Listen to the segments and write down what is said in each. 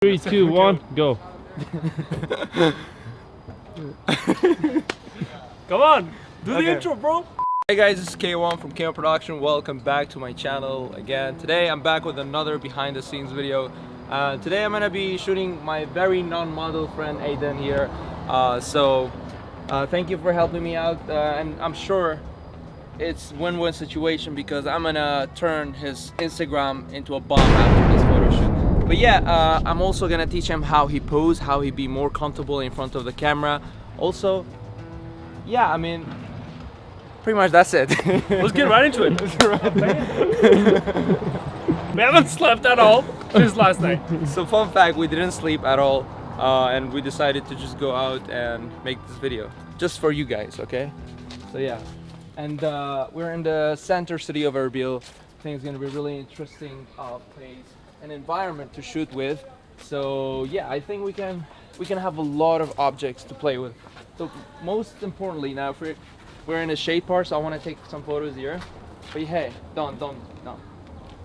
3, 2, 1, go. Come on, do the intro, bro. Hey guys, this is Kaiwan from Kaiwan Production. Welcome back to my channel again. Today I'm back with another behind the scenes video. Today I'm gonna be shooting my very non-model friend Ayden here. Thank you for helping me out, and I'm sure it's win-win situation because I'm gonna turn his Instagram into a bomb after this photo shoot. But yeah, I'm also gonna teach him how he pose, how he be more comfortable in front of the camera. Also, yeah, I mean, pretty much that's it. Let's get right into it. We haven't slept at all since last night. So fun fact, we didn't sleep at all, and we decided to just go out and make this video just for you guys, okay? So yeah, and we're in the center city of Erbil. I think it's gonna be a really interesting place and environment to shoot with. So yeah, I think we can have a lot of objects to play with. So most importantly, now if we're in a shade part, so I want to take some photos here. But hey, don't.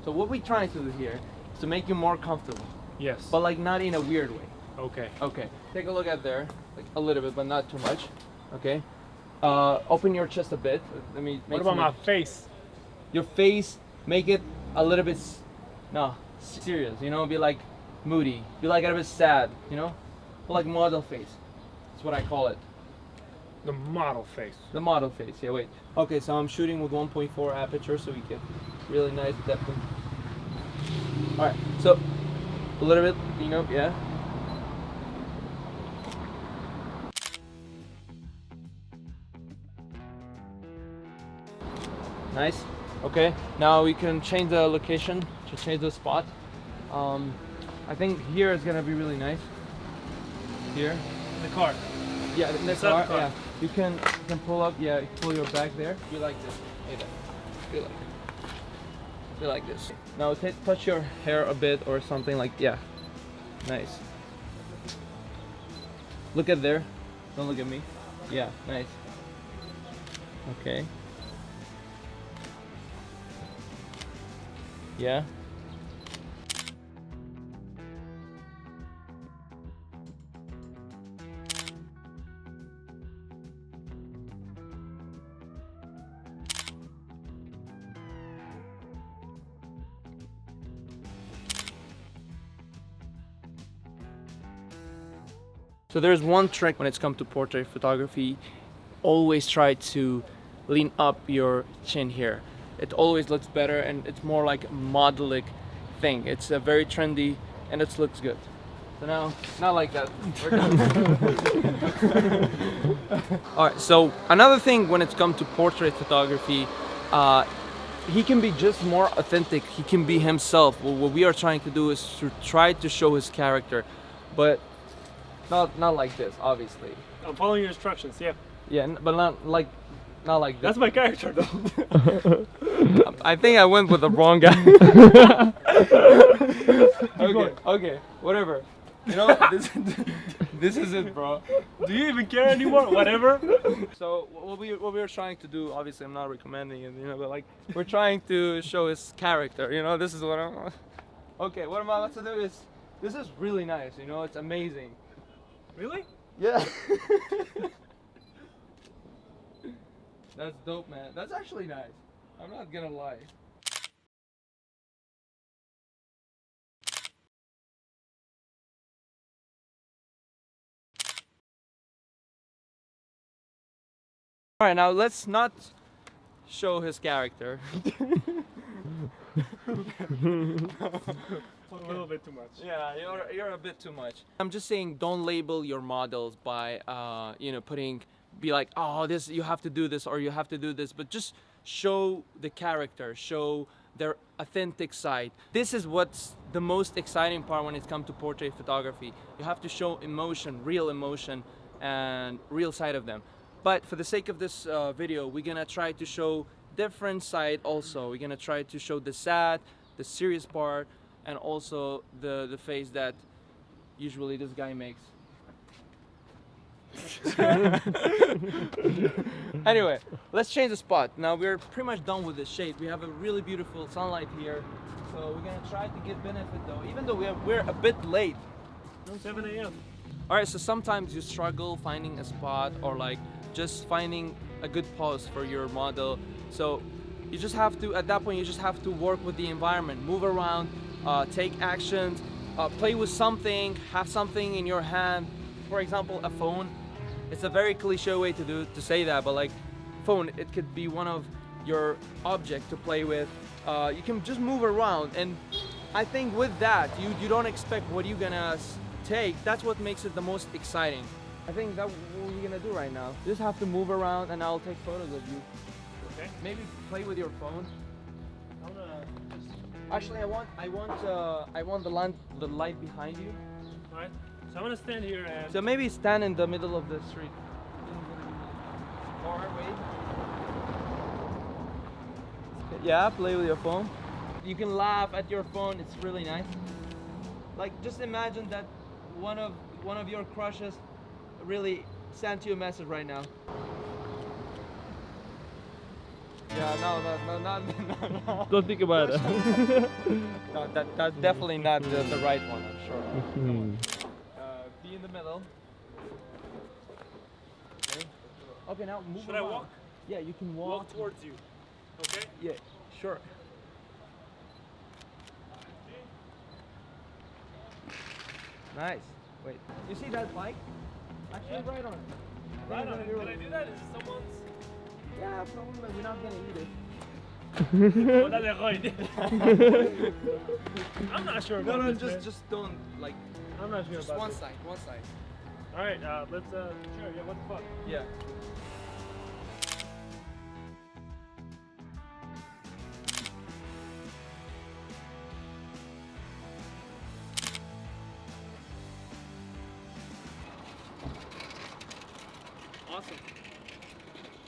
So what we're trying to do here is to make you more comfortable. Yes. But like not in a weird way. Okay. Okay. Take a look at there, like a little bit, but not too much. Okay. Open your chest a bit. Let me. What about my face? Your face, make it a little bit, serious. You know, be like moody. Be like a little bit sad. You know, like model face. That's what I call it. The model face. The model face, yeah, wait. Okay, so I'm shooting with 1.4 aperture so we get really nice depth. Alright, so a little bit, you know, yeah. Nice. Okay, now we can change the location, to change the spot. I think here is gonna be really nice. Here. In the car. Yeah, in the Inside the car, car. yeah. You can pull up, yeah, pull your back there. You like this. Hey there. You like it. You like this. Now touch your hair a bit or something like, yeah. Nice. Look at there. Don't look at me. Yeah, nice. Okay. Yeah. So there's one trick when it's come to portrait photography. Always try to lean up your chin here. It always looks better and it's more like a modelic thing. It's a very trendy and it looks good. So now, not like that. We're done. Alright, so another thing when it's come to portrait photography, he can be just more authentic. He can be himself. Well, what we are trying to do is to try to show his character, but not like this, obviously. I'm following your instructions, yeah. Yeah, but not like this. That's my character, though. I think I went with the wrong guy. Okay, whatever. You know, this is it, bro. Do you even care anymore? Whatever. So what we were trying to do, obviously I'm not recommending it, you know, but like we're trying to show his character. You know, this is what I'm. Okay, what I'm about to do is, this is really nice. You know, it's amazing. Really? Yeah. That's dope, man. That's actually nice. I'm not gonna lie. Alright, now let's not show his character. A little bit too much. Yeah, you're a bit too much. I'm just saying, don't label your models by you know, be like, oh, this, you have to do this or you have to do this, but just show the character, show their authentic side. This is what's the most exciting part when it comes to portrait photography. You have to show emotion, and real side of them. But for the sake of this video, we're gonna try to show different side also. We're gonna try to show the sad, the serious part, and also the face that usually this guy makes. Anyway, let's change the spot. Now we're pretty much done with the shade. We have a really beautiful sunlight here, so we're gonna try to get benefit though. Even though we're a bit late, 7 a.m. All right, so sometimes you struggle finding a spot or like just finding a good pose for your model. So you just have to, at that point, you just have to work with the environment, move around, take actions, play with something, have something in your hand. For example, a phone. It's a very cliche way to say that, but like phone, it could be one of your object to play with. You can just move around, and I think with that, you don't expect what you're gonna take. That's what makes it the most exciting. I think that's what we're gonna do right now. You just have to move around, and I'll take photos of you. Okay. Maybe play with your phone. I'm gonna just... Actually, I want the light behind you. All right. So I'm gonna stand here and... So maybe stand in the middle of the street. Far away. Yeah, play with your phone. You can laugh at your phone. It's really nice. Like, just imagine that one of your crushes really sent you a message right now. Yeah, no. Don't think about it. No, that's definitely not the right one, I'm sure. Come on. Be in the middle. Okay, now move Should I around. walk? Yeah, you can walk. Walk towards you. Okay? Yeah, sure. Nice. Wait. You see that bike? Actually, Yeah. right on. Right on. Can I do that? Is it someone's? Yeah, probably. We're not gonna eat it. Oh, that's a right. I'm not sure about No, this, man. just don't like. I'm not sure Just about one this. side, one side. All right, let's sure. Yeah, what the fuck? Yeah. Awesome.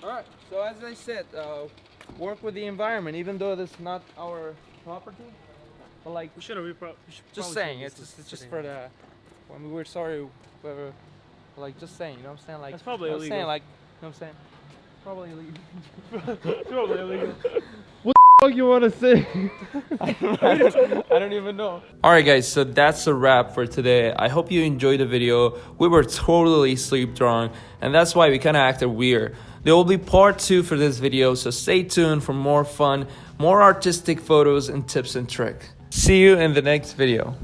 All right. So as I said, work with the environment, even though it's not our property. But like, We should have just saying, it's just for the. I mean, we're sorry, whoever. Like, just saying, you know what I'm saying? Like, That's probably I was saying, illegal. like, you know what I'm saying? Probably illegal. Probably illegal. What you want to say? I don't even know. Alright guys, so that's a wrap for today. I hope you enjoyed the video. We were totally sleep drunk, and that's why we kind of acted weird. There will be part 2 for this video, so stay tuned for more fun, more artistic photos and tips and tricks. See you in the next video.